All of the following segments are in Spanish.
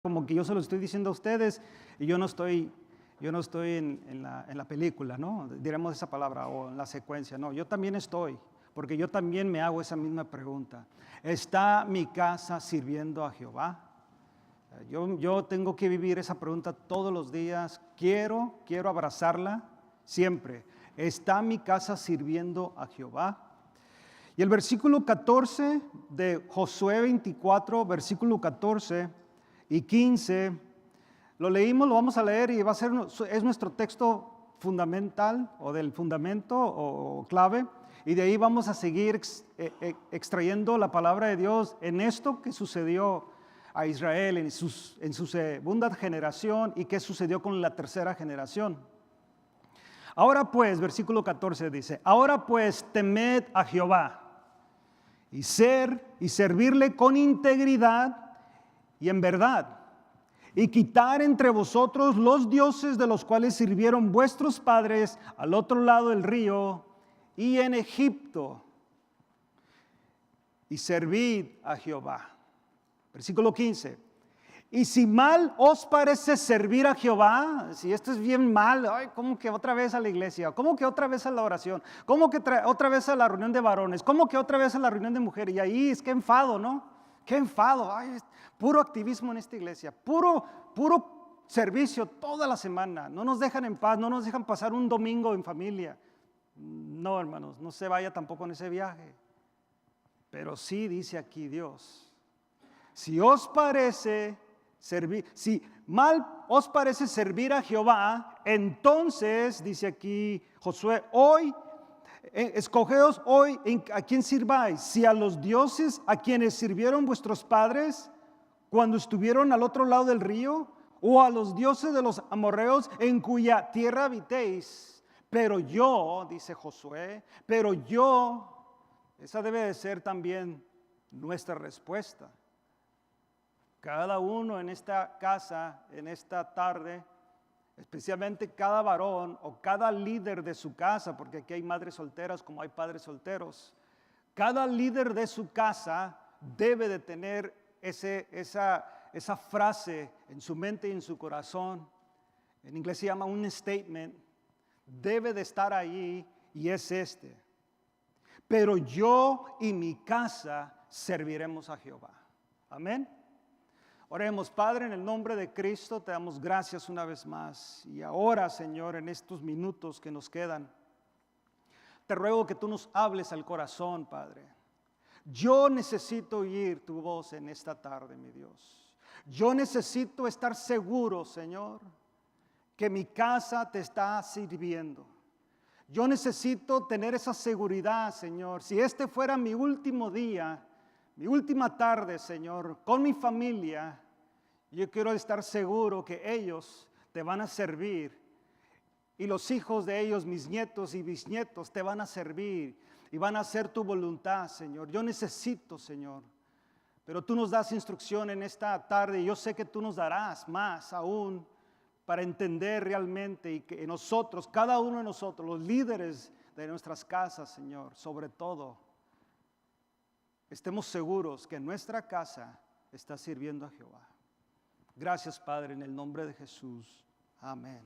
como que yo se lo estoy diciendo a ustedes y yo no estoy en la película, ¿no? Diremos esa palabra, o en la secuencia. No, yo también estoy, porque yo también me hago esa misma pregunta. ¿Está mi casa sirviendo a Jehová? Yo tengo que vivir esa pregunta todos los días. Quiero abrazarla siempre. ¿Está mi casa sirviendo a Jehová? Y el versículo 14 de Josué 24, versículo 14 y 15, lo leímos, lo vamos a leer y es nuestro texto fundamental o del fundamento o clave. Y de ahí vamos a seguir extrayendo la palabra de Dios en esto que sucedió a Israel en su segunda generación y qué sucedió con la tercera generación. Ahora pues, versículo 14 dice, ahora pues temed a Jehová y servirle con integridad y en verdad, y quitar entre vosotros los dioses de los cuales sirvieron vuestros padres al otro lado del río y en Egipto, y servid a Jehová. Versículo 15. Y si mal os parece servir a Jehová, si esto es bien mal, ay, ¿cómo que otra vez a la iglesia? ¿Cómo que otra vez a la oración? ¿Cómo que otra vez a la reunión de varones? ¿Cómo que otra vez a la reunión de mujeres? Y ahí es que enfado, ¿no? Qué enfado, ay, puro activismo en esta iglesia, puro servicio toda la semana. No nos dejan en paz, no nos dejan pasar un domingo en familia. No, hermanos, no se vaya tampoco en ese viaje. Pero sí dice aquí Dios, si mal os parece servir a Jehová, entonces, dice aquí Josué, hoy, escogeos hoy a quién sirváis, si a los dioses a quienes sirvieron vuestros padres cuando estuvieron al otro lado del río, o a los dioses de los amorreos en cuya tierra habitéis. Pero yo, dice Josué, esa debe de ser también nuestra respuesta. Cada uno en esta casa, en esta tarde, especialmente cada varón o cada líder de su casa, porque aquí hay madres solteras como hay padres solteros, cada líder de su casa debe de tener esa frase en su mente y en su corazón. En inglés se llama un statement. Debe de estar ahí y es este: pero yo y mi casa serviremos a Jehová. Amén. Oremos. Padre, en el nombre de Cristo te damos gracias una vez más. Y ahora, Señor, en estos minutos que nos quedan, te ruego que tú nos hables al corazón, Padre. Yo necesito oír tu voz en esta tarde, mi Dios. Yo necesito estar seguro, Señor, que mi casa te está sirviendo. Yo necesito tener esa seguridad, Señor. Si este fuera mi último día, mi última tarde, Señor, con mi familia, yo quiero estar seguro que ellos te van a servir y los hijos de ellos, mis nietos y bisnietos, te van a servir y van a hacer tu voluntad, Señor. Yo necesito, Señor, pero tú nos das instrucción en esta tarde y yo sé que tú nos darás más aún para entender realmente y que nosotros, cada uno de nosotros, los líderes de nuestras casas, Señor, sobre todo, estemos seguros que nuestra casa está sirviendo a Jehová. Gracias, Padre, en el nombre de Jesús. Amén.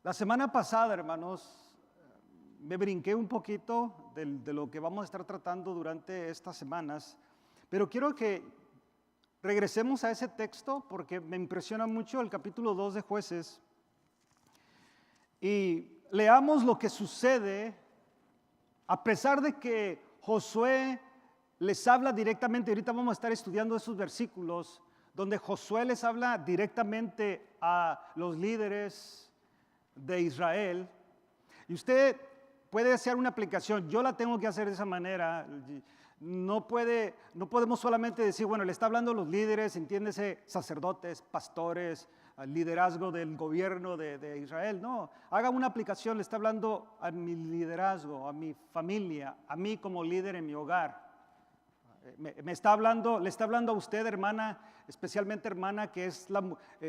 La semana pasada, hermanos, me brinqué un poquito de lo que vamos a estar tratando durante estas semanas, pero quiero que regresemos a ese texto porque me impresiona mucho el capítulo 2 de Jueces y leamos lo que sucede a pesar de que Josué les habla directamente. Ahorita vamos a estar estudiando esos versículos donde Josué les habla directamente a los líderes de Israel. Y usted puede hacer una aplicación. Yo la tengo que hacer de esa manera. No podemos solamente decir, bueno, le está hablando a los líderes, entiéndese, sacerdotes, pastores, al liderazgo del gobierno de Israel. No, haga una aplicación, le está hablando a mi liderazgo, a mi familia, a mí como líder en mi hogar. Le está hablando a usted, hermana, especialmente hermana, que es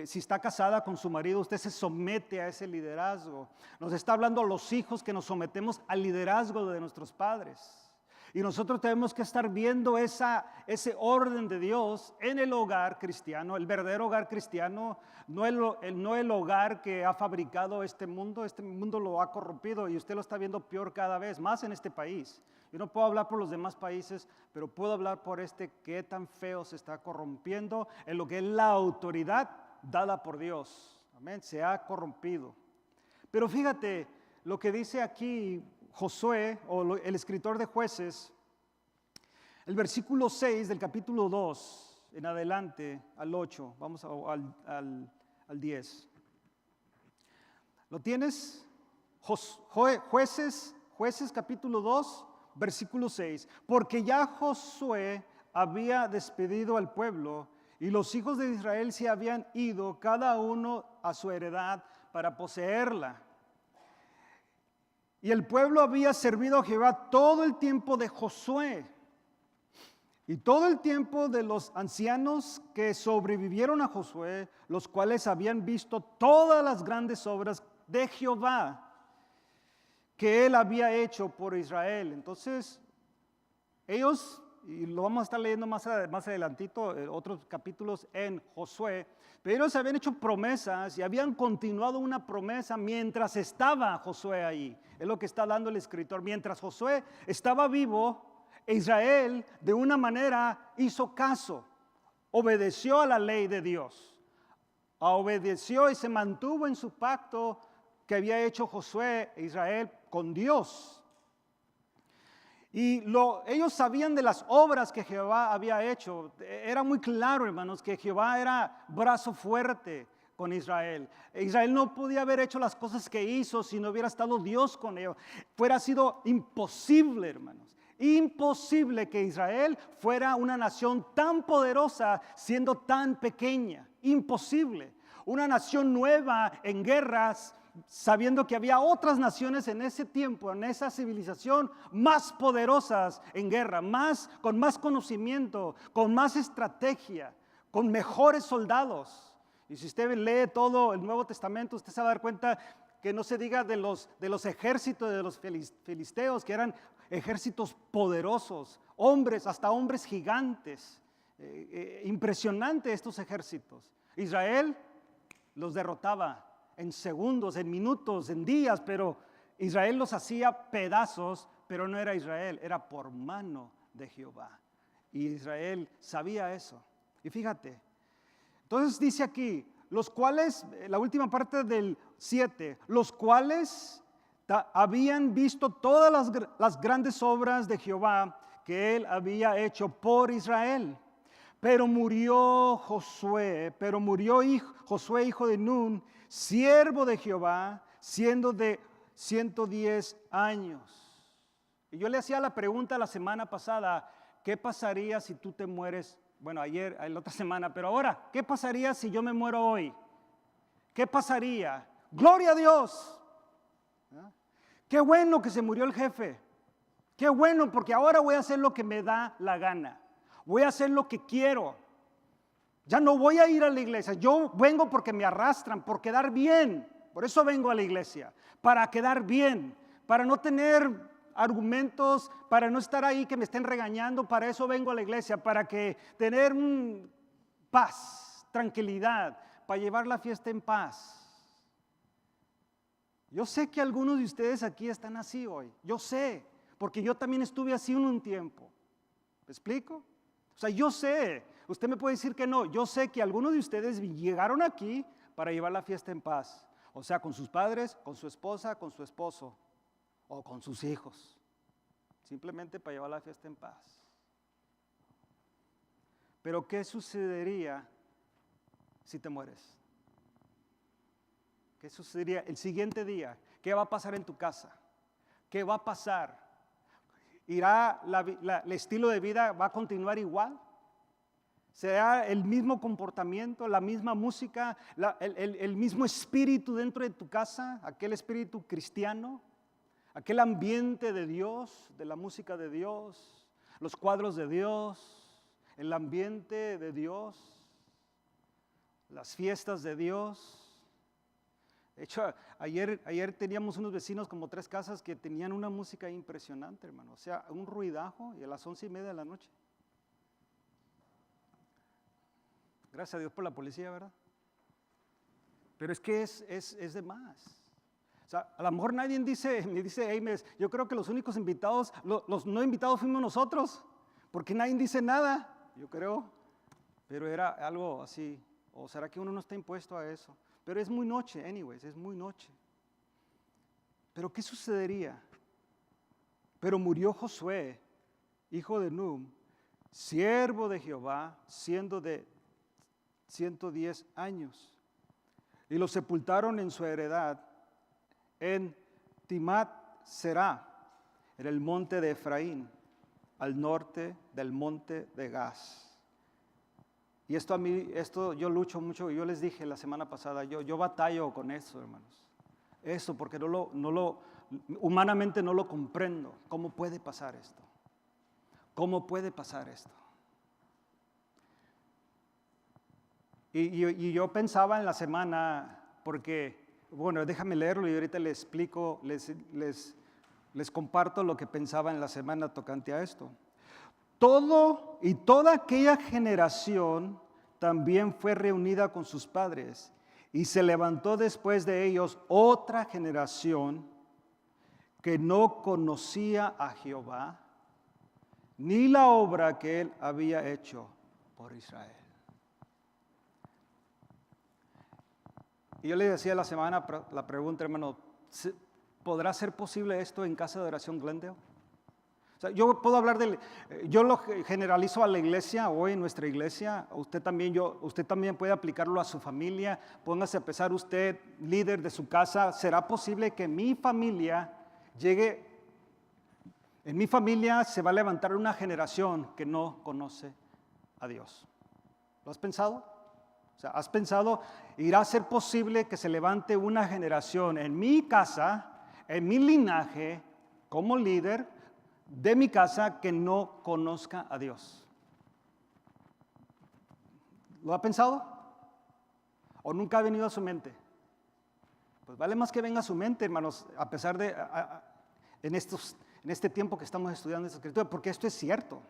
si está casada con su marido, usted se somete a ese liderazgo. Nos está hablando a los hijos que nos sometemos al liderazgo de nuestros padres. Y nosotros tenemos que estar viendo ese orden de Dios en el hogar cristiano, el verdadero hogar cristiano, no el hogar que ha fabricado este mundo lo ha corrompido y usted lo está viendo peor cada vez, más en este país. Yo no puedo hablar por los demás países, pero puedo hablar por qué tan feo se está corrompiendo en lo que es la autoridad dada por Dios. Amén, se ha corrompido. Pero fíjate lo que dice aquí Josué, o el escritor de Jueces, el versículo 6 del capítulo 2 en adelante al 8, vamos al 10. ¿Lo tienes? Jueces capítulo 2, versículo 6. Porque ya Josué había despedido al pueblo y los hijos de Israel se habían ido cada uno a su heredad para poseerla. Y el pueblo había servido a Jehová todo el tiempo de Josué y todo el tiempo de los ancianos que sobrevivieron a Josué, los cuales habían visto todas las grandes obras de Jehová que él había hecho por Israel. Entonces, ellos, y lo vamos a estar leyendo más adelantito, otros capítulos en Josué, pero ellos habían hecho promesas y habían continuado una promesa mientras estaba Josué ahí. Es lo que está dando el escritor. Mientras Josué estaba vivo, Israel de una manera hizo caso, obedeció a la ley de Dios, obedeció y se mantuvo en su pacto que había hecho Josué e Israel con Dios. Y ellos sabían de las obras que Jehová había hecho. Era muy claro, hermanos, que Jehová era brazo fuerte con Israel. Israel no podía haber hecho las cosas que hizo si no hubiera estado Dios con ellos. Fuera sido imposible, hermanos. Imposible que Israel fuera una nación tan poderosa siendo tan pequeña. Imposible. Una nación nueva en guerras, sabiendo que había otras naciones en ese tiempo, en esa civilización, más poderosas en guerra, con más conocimiento, con más estrategia, con mejores soldados. Y si usted lee todo el Nuevo Testamento, usted se va a dar cuenta que no se diga de los ejércitos de los filisteos, que eran ejércitos poderosos, hasta hombres gigantes. Impresionante estos ejércitos. Israel los derrotaba en segundos, en minutos, en días, pero Israel los hacía pedazos, pero no era Israel, era por mano de Jehová. Y Israel sabía eso. Y fíjate, entonces dice aquí, los cuales, la última parte del 7, los cuales habían visto todas las grandes obras de Jehová que él había hecho por Israel. Pero murió Josué, hijo de Nun, siervo de Jehová, siendo de 110 años. Y yo le hacía la pregunta la semana pasada, ¿qué pasaría si tú te mueres? Bueno, ayer, la otra semana, pero ahora, ¿qué pasaría si yo me muero hoy? ¿Qué pasaría? ¡Gloria a Dios! ¿Ah? Qué bueno que se murió el jefe. Qué bueno, porque ahora voy a hacer lo que me da la gana. Voy a hacer lo que quiero. Ya no voy a ir a la iglesia. Yo vengo porque me arrastran, por quedar bien. Por eso vengo a la iglesia, para quedar bien, para no tener argumentos, para no estar ahí que me estén regañando. Para eso vengo a la iglesia, para tener paz, tranquilidad, para llevar la fiesta en paz. Yo sé que algunos de ustedes aquí están así hoy. Yo sé, porque yo también estuve así en un tiempo. ¿Me explico? O sea, yo sé, usted me puede decir que no, yo sé que algunos de ustedes llegaron aquí para llevar la fiesta en paz. O sea, con sus padres, con su esposa, con su esposo o con sus hijos. Simplemente para llevar la fiesta en paz. Pero ¿qué sucedería si te mueres? ¿Qué sucedería el siguiente día? ¿Qué va a pasar en tu casa? ¿Qué va a pasar? ¿Irá el estilo de vida va a continuar igual? ¿Será el mismo comportamiento, la misma música, el mismo espíritu dentro de tu casa? Aquel espíritu cristiano, aquel ambiente de Dios, de la música de Dios, los cuadros de Dios, el ambiente de Dios, las fiestas de Dios. De hecho, ayer teníamos unos vecinos como 3 casas que tenían una música impresionante, hermano. O sea, un ruidajo y a las 11:30 de la noche. Gracias a Dios por la policía, ¿verdad? Pero es que es de más. O sea, a lo mejor nadie me dice, hey, yo creo que los únicos invitados, los no invitados fuimos nosotros, porque nadie dice nada, yo creo. Pero era algo así, o será que uno no está impuesto a eso. Pero es muy noche, anyways, es muy noche. Pero ¿qué sucedería? Pero murió Josué, hijo de Num, siervo de Jehová, siendo de 110 años. Y lo sepultaron en su heredad en Timat Será, en el monte de Efraín, al norte del monte de Gaz. Y esto yo lucho mucho, yo les dije la semana pasada, yo batallo con eso, hermanos. Eso, porque humanamente no lo comprendo. ¿Cómo puede pasar esto? ¿Cómo puede pasar esto? Y yo pensaba en la semana, porque, bueno, déjame leerlo y ahorita les explico, les comparto lo que pensaba en la semana tocante a esto. Toda aquella generación también fue reunida con sus padres, y se levantó después de ellos otra generación que no conocía a Jehová, ni la obra que él había hecho por Israel. Y yo le decía la semana, la pregunta, hermano, ¿podrá ser posible esto en Casa de Oración Glendale? O sea, yo puedo hablar yo lo generalizo a la iglesia, hoy en nuestra iglesia, usted también puede aplicarlo a su familia. Póngase a pensar usted, líder de su casa, ¿será posible que mi familia en mi familia se va a levantar una generación que no conoce a Dios? ¿Lo has pensado? O sea, ¿has pensado, irá a ser posible que se levante una generación en mi casa, en mi linaje, como líder de mi casa, que no conozca a Dios? ¿Lo ha pensado? ¿O nunca ha venido a su mente? Pues vale más que venga a su mente, hermanos, a pesar de en este tiempo que estamos estudiando esta escritura, porque esto es cierto.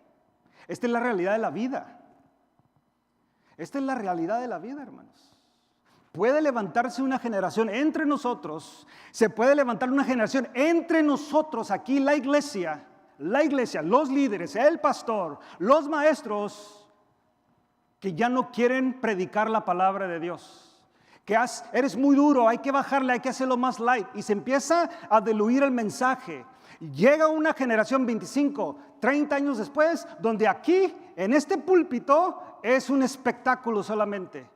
Esta es la realidad de la vida. Esta es la realidad de la vida, hermanos. Puede levantarse una generación entre nosotros, se puede levantar una generación entre nosotros, aquí la iglesia, los líderes, el pastor, los maestros, que ya no quieren predicar la palabra de Dios. Que eres muy duro, hay que bajarle, hay que hacerlo más light. Y se empieza a diluir el mensaje. Llega una generación 25, 30 años después, donde aquí, en este púlpito, es un espectáculo solamente.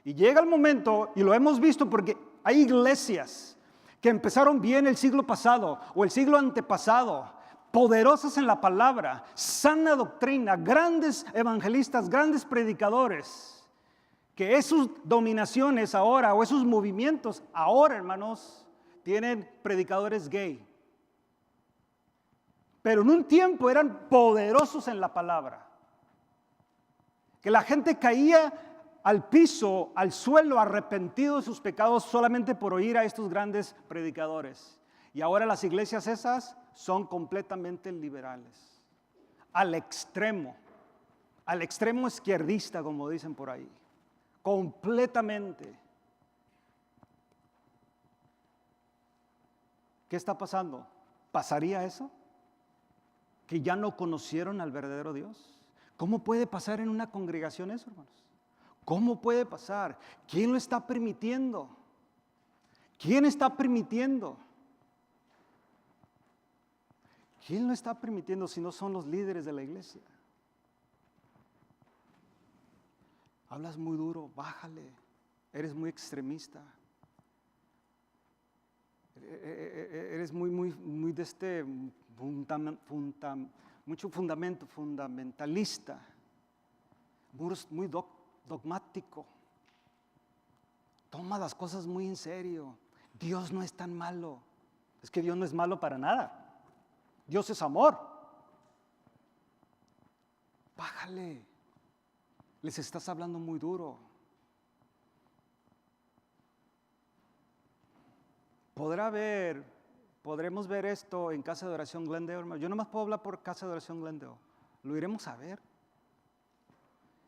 Y llega el momento, y lo hemos visto porque hay iglesias que empezaron bien el siglo pasado o el siglo antepasado, poderosas en la palabra, sana doctrina, grandes evangelistas, grandes predicadores, que esas dominaciones ahora o esos movimientos ahora, hermanos, tienen predicadores gay. Pero en un tiempo eran poderosos en la palabra, que la gente caía al piso, al suelo, arrepentido de sus pecados solamente por oír a estos grandes predicadores. Y ahora las iglesias esas son completamente liberales, al extremo izquierdista, como dicen por ahí, completamente. ¿Qué está pasando? ¿Pasaría eso? ¿Que ya no conocieron al verdadero Dios? ¿Cómo puede pasar en una congregación eso, hermanos? ¿Cómo puede pasar? ¿Quién lo está permitiendo? ¿Quién está permitiendo? ¿Quién lo está permitiendo si no son los líderes de la iglesia? Hablas muy duro, bájale. Eres muy extremista. Eres muy de mucho fundamentalista. Muy dogmático. Toma las cosas muy en serio. Dios no es tan malo. Es que Dios no es malo para nada. Dios es amor. Bájale. Les estás hablando muy duro. podremos ver esto en Casa de Oración Glendale, hermano. Yo nomás puedo hablar por Casa de Oración Glendale. Lo iremos a ver.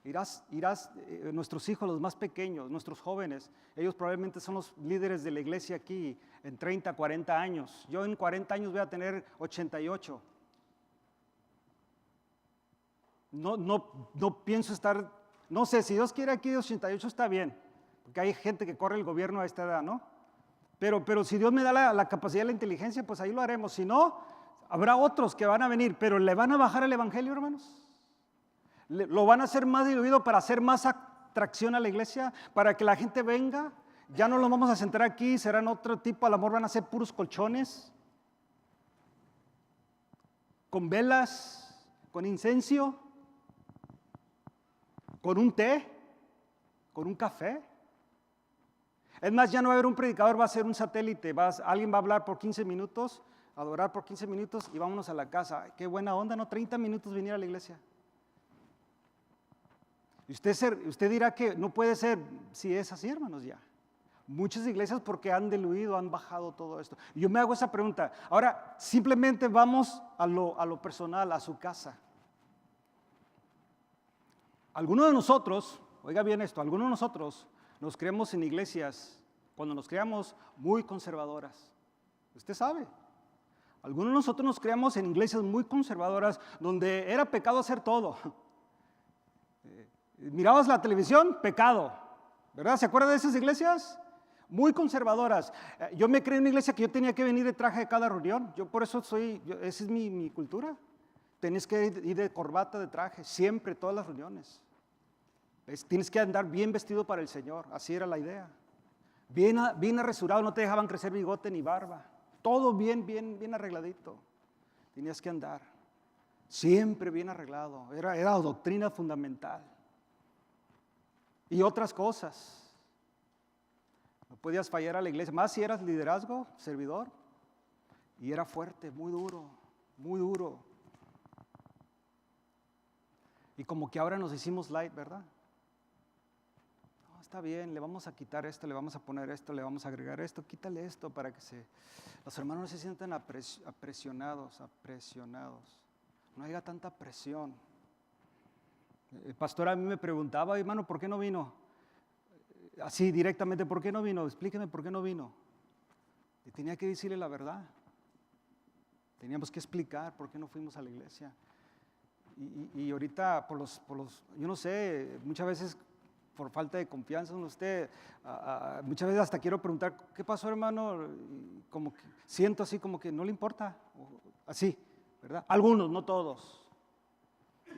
Irás, nuestros hijos, los más pequeños, nuestros jóvenes, ellos probablemente son los líderes de la iglesia aquí en 30, 40 años. Yo en 40 años voy a tener 88. No pienso estar, no sé, si Dios quiere aquí de 88 está bien, porque hay gente que corre el gobierno a esta edad, ¿no? Pero si Dios me da la capacidad y la inteligencia, pues ahí lo haremos. Si no, habrá otros que van a venir, pero ¿le van a bajar el evangelio, hermanos? ¿Lo van a hacer más diluido para hacer más atracción a la iglesia? ¿Para que la gente venga? Ya no los vamos a sentar aquí, serán otro tipo, a lo mejor van a ser puros colchones, con velas, con incenso, con un té, con un café. Es más, ya no va a haber un predicador, va a ser un satélite, alguien va a hablar por 15 minutos, adorar por 15 minutos y vámonos a la casa. Qué buena onda, ¿no? 30 minutos venir a la iglesia. Y usted dirá que no puede ser, si es así, hermanos, ya. Muchas iglesias porque han diluido, han bajado todo esto. Y yo me hago esa pregunta. Ahora, simplemente vamos a lo personal, a su casa. Algunos de nosotros, oiga bien esto, algunos de nosotros nos creemos en iglesias, cuando nos creamos, muy conservadoras. Usted sabe. Algunos de nosotros nos creamos en iglesias muy conservadoras, donde era pecado hacer todo. Mirabas la televisión, pecado, ¿verdad? ¿Se acuerda de esas iglesias? Muy conservadoras. Yo me creí en una iglesia que yo tenía que venir de traje de cada reunión. Yo por eso esa es mi cultura. Tienes que ir de corbata, de traje, siempre, todas las reuniones. Tienes que andar bien vestido para el Señor, así era la idea. Bien arresurado, no te dejaban crecer bigote ni barba. Todo bien arregladito. Tenías que andar, siempre bien arreglado. Era doctrina fundamental. Y otras cosas. No podías fallar a la iglesia, más si eras liderazgo, servidor. Y era fuerte, muy duro, muy duro. Y como que ahora nos hicimos light, ¿verdad? No, está bien, le vamos a quitar esto, le vamos a poner esto, le vamos a agregar esto, quítale esto para que los hermanos no se sientan presionados. No haya tanta presión. El pastor a mí me preguntaba, hermano, ¿por qué no vino? Así directamente, ¿por qué no vino? Explíqueme por qué no vino. Y tenía que decirle la verdad. Teníamos que explicar por qué no fuimos a la iglesia. Y ahorita yo no sé, muchas veces por falta de confianza en usted, muchas veces hasta quiero preguntar, ¿qué pasó, hermano? Y como que siento así como que no le importa, así, ¿verdad? Algunos, no todos.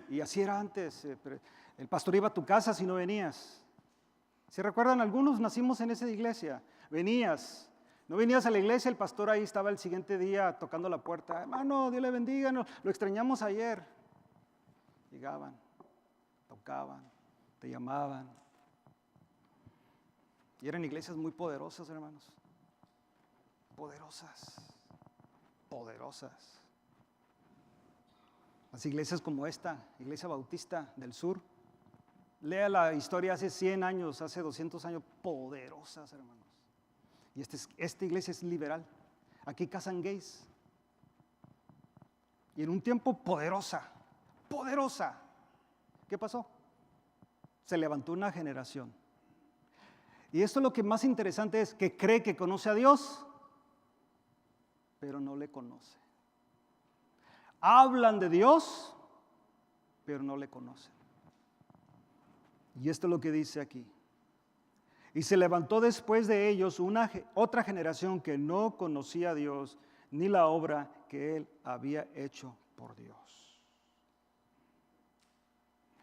Y así era antes, el pastor iba a tu casa si no venías. ¿Se recuerdan? Algunos nacimos en esa iglesia, no venías a la iglesia, el pastor ahí estaba el siguiente día tocando la puerta, hermano, Dios le bendiga, lo extrañamos ayer. Llegaban, tocaban, te llamaban. Y eran iglesias muy poderosas, hermanos. Poderosas. Las iglesias como esta, Iglesia Bautista del Sur, lea la historia hace 100 años, hace 200 años, poderosas, hermanos. Y esta iglesia es liberal. Aquí casan gays. Y en un tiempo poderosa. ¿Qué pasó? Se levantó una generación. Y esto es lo que más interesante es, que cree que conoce a Dios, pero no le conoce. Hablan de Dios, pero no le conocen. Y esto es lo que dice aquí. Y se levantó después de ellos otra generación que no conocía a Dios, ni la obra que Él había hecho por Dios.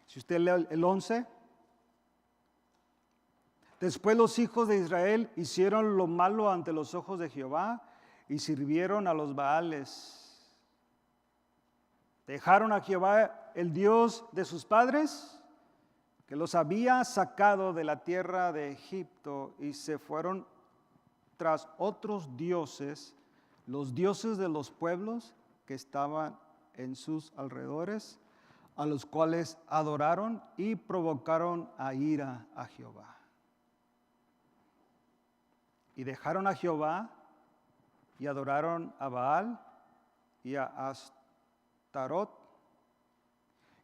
Si usted lee el 11, después los hijos de Israel hicieron lo malo ante los ojos de Jehová y sirvieron a los Baales. Dejaron a Jehová, el Dios de sus padres, que los había sacado de la tierra de Egipto, y se fueron tras otros dioses, los dioses de los pueblos que estaban en sus alrededores, a los cuales adoraron y provocaron a ira a Jehová. Y dejaron a Jehová y adoraron a Baal y a Astarot.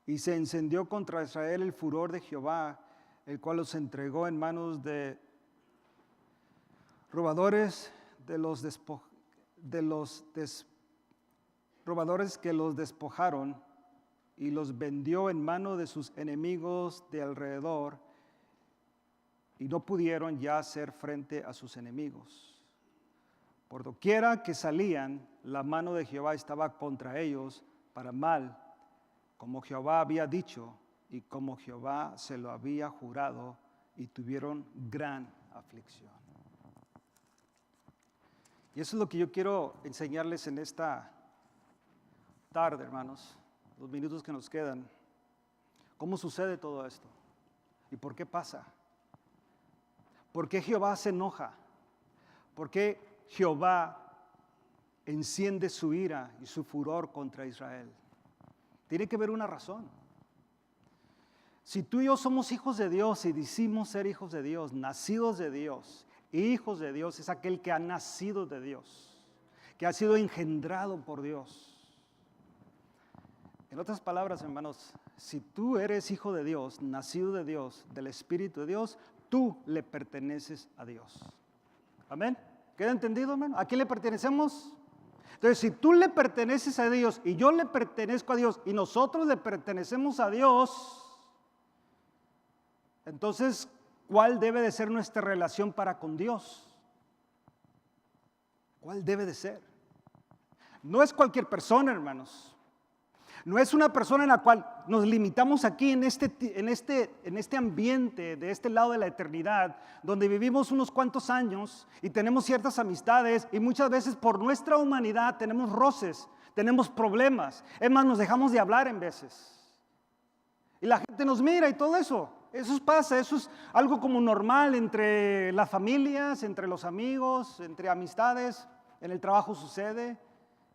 Y se encendió contra Israel el furor de Jehová, el cual los entregó en manos de robadores robadores que los despojaron, y los vendió en mano de sus enemigos de alrededor, y no pudieron ya hacer frente a sus enemigos. Por doquiera que salían, la mano de Jehová estaba contra ellos para mal, como Jehová había dicho y como Jehová se lo había jurado, y tuvieron gran aflicción. Y eso es lo que yo quiero enseñarles en esta tarde, hermanos, los minutos que nos quedan. ¿Cómo sucede todo esto? ¿Y por qué pasa? ¿Por qué Jehová se enoja? ¿Por qué Jehová enciende su ira y su furor contra Israel? Tiene que haber una razón. Si tú y yo somos hijos de Dios y decimos ser hijos de Dios, nacidos de Dios, hijos de Dios es aquel que ha nacido de Dios, que ha sido engendrado por Dios. En otras palabras, hermanos, si tú eres hijo de Dios, nacido de Dios, del Espíritu de Dios, tú le perteneces a Dios. Amén. ¿Queda entendido, hermano? ¿A quién le pertenecemos? Entonces, si tú le perteneces a Dios y yo le pertenezco a Dios y nosotros le pertenecemos a Dios, entonces, ¿cuál debe de ser nuestra relación para con Dios? ¿Cuál debe de ser? No es cualquier persona, hermanos. No es una persona en la cual nos limitamos aquí en este ambiente, de este lado de la eternidad, donde vivimos unos cuantos años y tenemos ciertas amistades y muchas veces por nuestra humanidad tenemos roces, tenemos problemas. Es más, nos dejamos de hablar en veces. Y la gente nos mira y todo eso. Eso pasa, eso es algo como normal entre las familias, entre los amigos, entre amistades. En el trabajo sucede.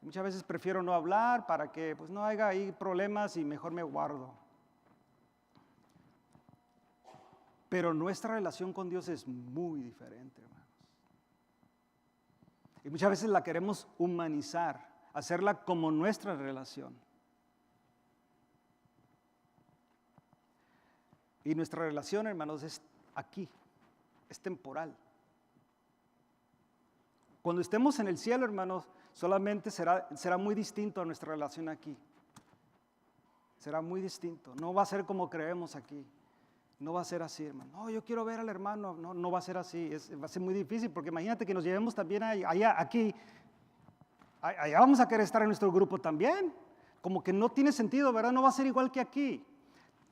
Muchas veces prefiero no hablar para que pues, no haya ahí problemas y mejor me guardo. Pero nuestra relación con Dios es muy diferente, hermanos. Y muchas veces la queremos humanizar, hacerla como nuestra relación. Y nuestra relación, hermanos, es aquí, es temporal. Cuando estemos en el cielo, hermanos, solamente será muy distinto a nuestra relación aquí. Será muy distinto. No va a ser como creemos aquí. No va a ser así, hermano. No, yo quiero ver al hermano. No va a ser así. Va a ser muy difícil porque imagínate que nos llevemos también allá, aquí. Allá vamos a querer estar en nuestro grupo también. Como que no tiene sentido, ¿verdad? No va a ser igual que aquí.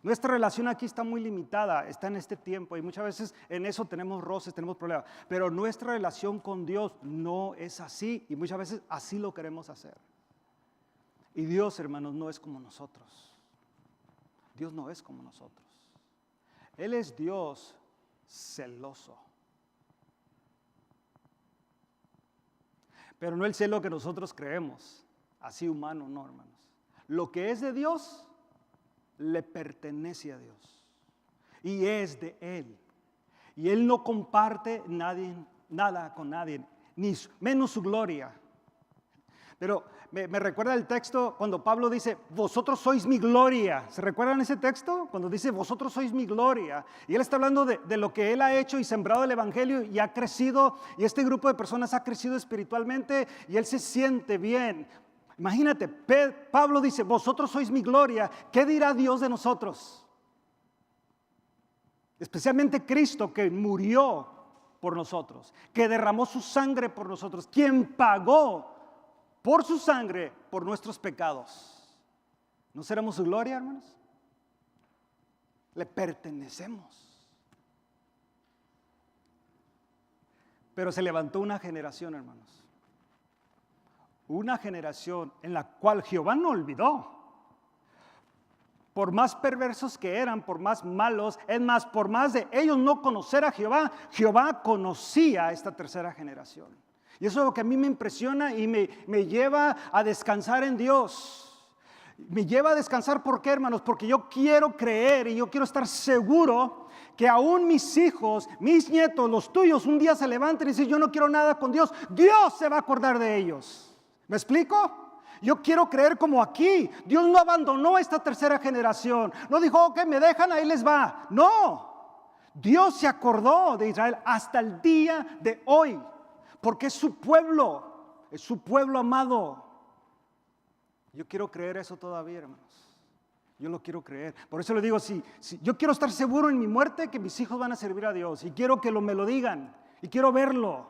Nuestra relación aquí está muy limitada, está en este tiempo y muchas veces en eso tenemos roces, tenemos problemas. Pero nuestra relación con Dios no es así y muchas veces así lo queremos hacer. Y Dios, hermanos, no es como nosotros. Dios no es como nosotros. Él es Dios celoso. Pero no el celo que nosotros creemos, así humano, no, hermanos. Lo que es de Dios le pertenece a Dios y es de Él. Y Él no comparte nada con nadie, ni menos su gloria. Pero me recuerda el texto cuando Pablo dice, vosotros sois mi gloria. ¿Se recuerdan ese texto? Cuando dice, vosotros sois mi gloria. Y él está hablando de lo que él ha hecho y sembrado el evangelio y ha crecido. Y este grupo de personas ha crecido espiritualmente y él se siente bien. Imagínate, Pablo dice, vosotros sois mi gloria. ¿Qué dirá Dios de nosotros? Especialmente Cristo, que murió por nosotros, que derramó su sangre por nosotros, quien pagó por su sangre por nuestros pecados. ¿No seremos su gloria, hermanos? Le pertenecemos. Pero se levantó una generación, hermanos. Una generación en la cual Jehová no olvidó. Por más perversos que eran, por más malos, es más, por más de ellos no conocer a Jehová, Jehová conocía a esta tercera generación. Y eso es lo que a mí me impresiona y me lleva a descansar en Dios. Me lleva a descansar, ¿por qué, hermanos? Porque yo quiero creer y yo quiero estar seguro que aún mis hijos, mis nietos, los tuyos, un día se levanten y dicen, yo no quiero nada con Dios. Dios se va a acordar de ellos. ¿Me explico? Yo quiero creer como aquí. Dios no abandonó esta tercera generación. No dijo, ok, me dejan, ahí les va. No. Dios se acordó de Israel hasta el día de hoy. Porque es su pueblo amado. Yo quiero creer eso todavía, hermanos. Yo lo quiero creer. Por eso le digo, si yo quiero estar seguro en mi muerte que mis hijos van a servir a Dios. Y quiero que me lo digan. Y quiero verlo.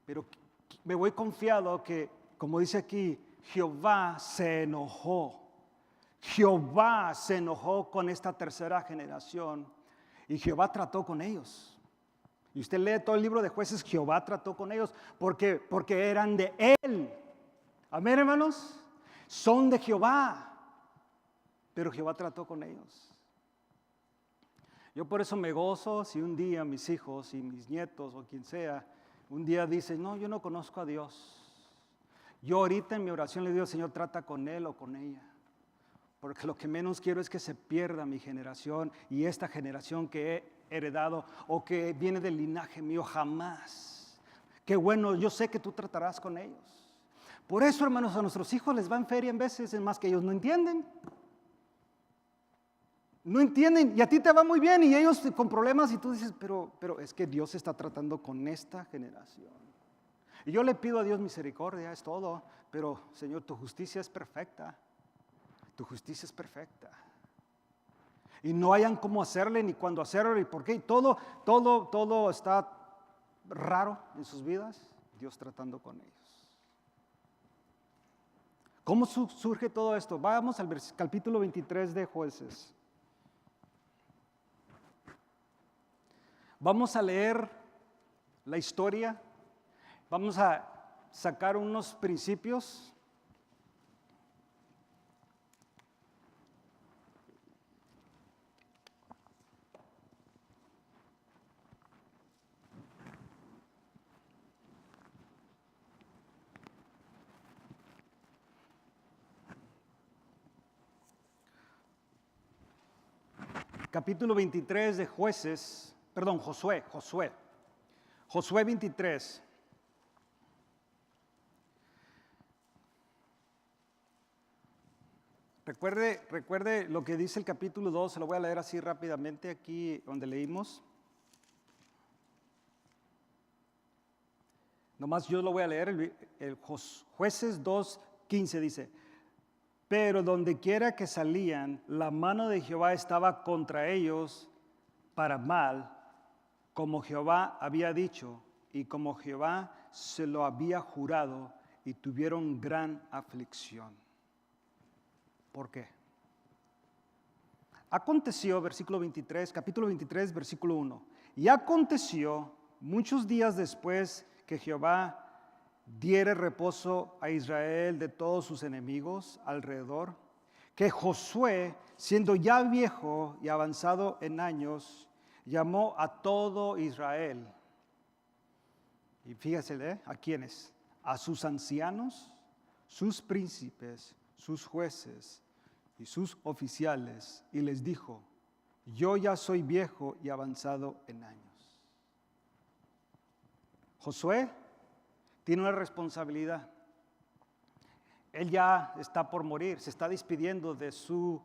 Pero me voy confiado que, como dice aquí, Jehová se enojó. Jehová se enojó con esta tercera generación. Y Jehová trató con ellos. Y usted lee todo el libro de Jueces, Jehová trató con ellos porque eran de Él. Amén, hermanos. Son de Jehová. Pero Jehová trató con ellos. Yo por eso me gozo si un día mis hijos y mis nietos o quien sea, un día dicen, no, yo no conozco a Dios. Yo ahorita en mi oración le digo, Señor, trata con él o con ella. Porque lo que menos quiero es que se pierda mi generación y esta generación que he heredado o que viene del linaje mío, jamás. Qué bueno, yo sé que tú tratarás con ellos. Por eso, hermanos, a nuestros hijos les va en feria en veces, es más que ellos no entienden. No entienden y a ti te va muy bien y ellos con problemas y tú dices, pero es que Dios está tratando con esta generación. Y yo le pido a Dios misericordia, es todo, pero Señor, tu justicia es perfecta. Tu justicia es perfecta. Y no hayan cómo hacerle, ni cuándo hacerlo, ni por qué. Todo está raro en sus vidas. Dios tratando con ellos. ¿Cómo surge todo esto? Vamos al capítulo 23 de Jueces. Vamos a leer la historia. Vamos a sacar unos principios. Capítulo 23 de Jueces, Josué 23. Recuerde lo que dice el capítulo 2, se lo voy a leer así rápidamente aquí donde leímos. Nomás yo lo voy a leer, el Jueces 2:15 dice, pero donde quiera que salían, la mano de Jehová estaba contra ellos para mal, como Jehová había dicho y como Jehová se lo había jurado, y tuvieron gran aflicción. ¿Por qué? Aconteció, versículo 23, capítulo 23, versículo 1. Y aconteció muchos días después que Jehová diere reposo a Israel de todos sus enemigos alrededor, que Josué, siendo ya viejo y avanzado en años, llamó a todo Israel. Y fíjese, ¿a quiénes? A sus ancianos, sus príncipes, sus jueces y sus oficiales, y les dijo, yo ya soy viejo y avanzado en años. Josué tiene una responsabilidad. Él ya está por morir, se está despidiendo de su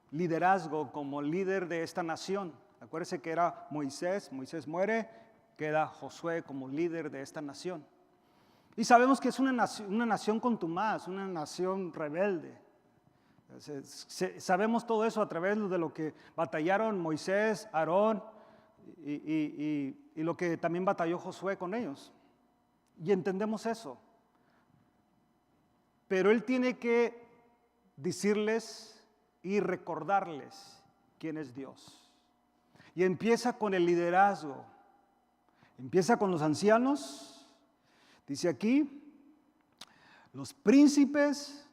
liderazgo como líder de esta nación. Acuérdense que era Moisés muere, queda Josué como líder de esta nación. Y sabemos que es una nación contumaz, una nación rebelde. Sabemos todo eso a través de lo que batallaron Moisés, Aarón y lo que también batalló Josué con ellos. Y entendemos eso. Pero él tiene que decirles y recordarles quién es Dios. Y empieza con el liderazgo. Empieza con los ancianos. Dice aquí, los príncipes,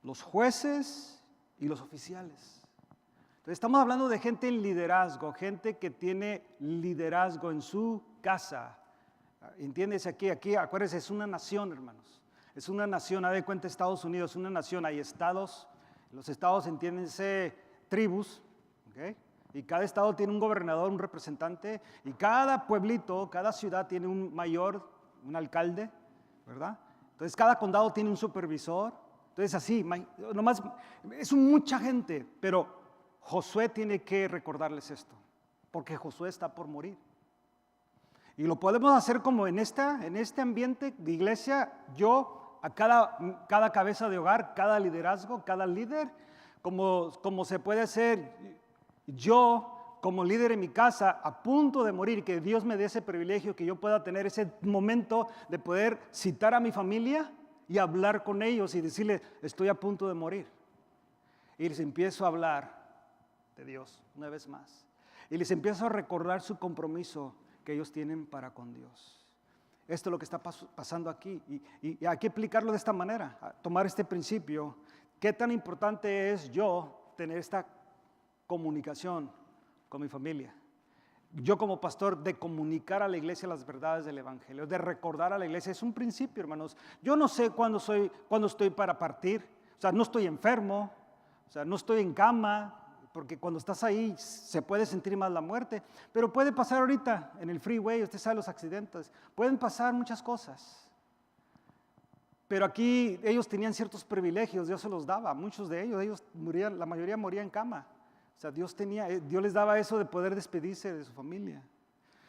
los jueces y los oficiales. Entonces estamos hablando de gente en liderazgo, gente que tiene liderazgo en su casa. ¿Entiendes? Aquí, acuérdense, es una nación, hermanos. Es una nación, haz de cuenta Estados Unidos, una nación, hay estados, los estados entiéndense tribus, ¿ok? Y cada estado tiene un gobernador, un representante, y cada pueblito, cada ciudad tiene un mayor, un alcalde, ¿verdad? Entonces cada condado tiene un supervisor. Entonces así, nomás, es mucha gente, pero Josué tiene que recordarles esto, porque Josué está por morir. Y lo podemos hacer como en este ambiente de iglesia, yo a cada cabeza de hogar, cada liderazgo, cada líder, como se puede hacer yo como líder en mi casa a punto de morir, que Dios me dé ese privilegio, que yo pueda tener ese momento de poder citar a mi familia y hablar con ellos y decirles, estoy a punto de morir. Y les empiezo a hablar de Dios una vez más. Y les empiezo a recordar su compromiso que ellos tienen para con Dios. Esto es lo que está pasando aquí. Y hay que aplicarlo de esta manera, tomar este principio. ¿Qué tan importante es yo tener esta comunicación con mi familia? Yo como pastor, de comunicar a la iglesia las verdades del evangelio, de recordar a la iglesia, es un principio, hermanos. Yo no sé cuándo estoy para partir, o sea, no estoy enfermo, o sea, no estoy en cama, porque cuando estás ahí se puede sentir más la muerte, pero puede pasar ahorita en el freeway, usted sabe los accidentes, pueden pasar muchas cosas. Pero aquí ellos tenían ciertos privilegios, Dios se los daba, muchos de ellos morían, la mayoría moría en cama. O sea, Dios les daba eso de poder despedirse de su familia.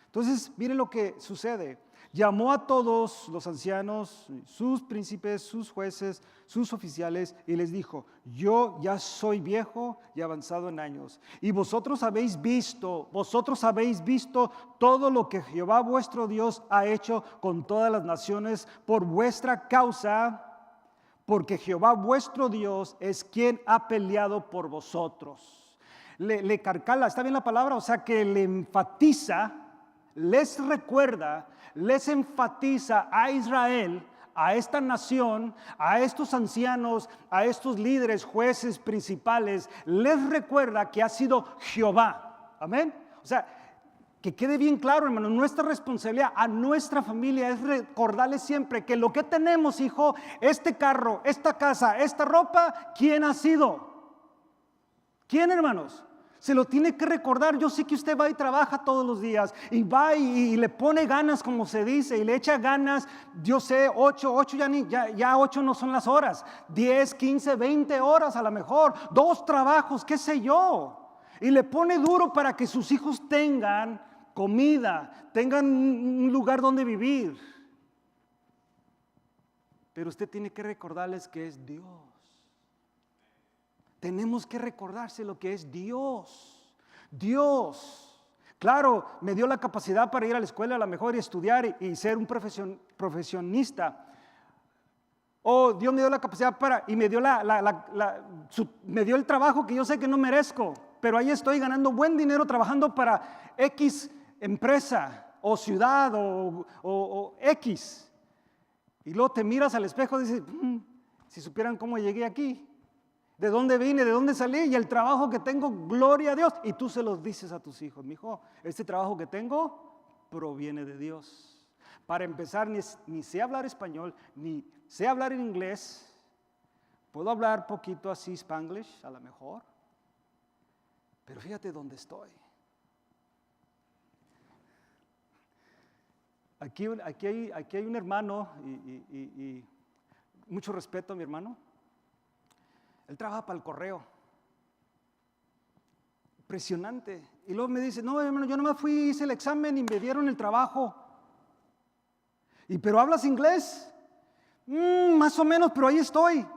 Entonces, miren lo que sucede. Llamó a todos los ancianos, sus príncipes, sus jueces, sus oficiales, y les dijo, yo ya soy viejo y avanzado en años, y vosotros habéis visto todo lo que Jehová vuestro Dios ha hecho con todas las naciones por vuestra causa, porque Jehová vuestro Dios es quien ha peleado por vosotros. Le carcala, ¿está bien la palabra? O sea, que le enfatiza, les recuerda, les enfatiza a Israel, a esta nación, a estos ancianos, a estos líderes, jueces, principales, les recuerda que ha sido Jehová. Amén. O sea, que quede bien claro, hermano, nuestra responsabilidad a nuestra familia es recordarles siempre que lo que tenemos, hijo, este carro, esta casa, esta ropa, ¿quién ha sido? ¿Quién, hermanos? Se lo tiene que recordar. Yo sé que usted va y trabaja todos los días y va y le pone ganas, como se dice, y le echa ganas. Yo sé, 8 ya 8 no son las horas, 10, 15, 20 horas a lo mejor, 2 trabajos, qué sé yo. Y le pone duro para que sus hijos tengan comida, tengan un lugar donde vivir. Pero usted tiene que recordarles que es Dios. Tenemos que recordarse lo que es Dios. Dios, claro, me dio la capacidad para ir a la escuela a lo mejor y estudiar y ser un profesionista. Dios me dio la capacidad y me dio me dio el trabajo que yo sé que no merezco, pero ahí estoy ganando buen dinero trabajando para X empresa o ciudad o X. Y luego te miras al espejo y dices, si supieran cómo llegué aquí. ¿De dónde vine? ¿De dónde salí? Y el trabajo que tengo, gloria a Dios. Y tú se los dices a tus hijos, mi hijo, este trabajo que tengo proviene de Dios. Para empezar, ni sé hablar español, ni sé hablar en inglés. Puedo hablar poquito así Spanglish, a lo mejor. Pero fíjate dónde estoy. Aquí hay un hermano y mucho respeto a mi hermano. Él trabaja para el correo. Impresionante. Y luego me dice, no, hermano, yo nomás hice el examen y me dieron el trabajo. ¿Pero hablas inglés? Más o menos, pero ahí estoy.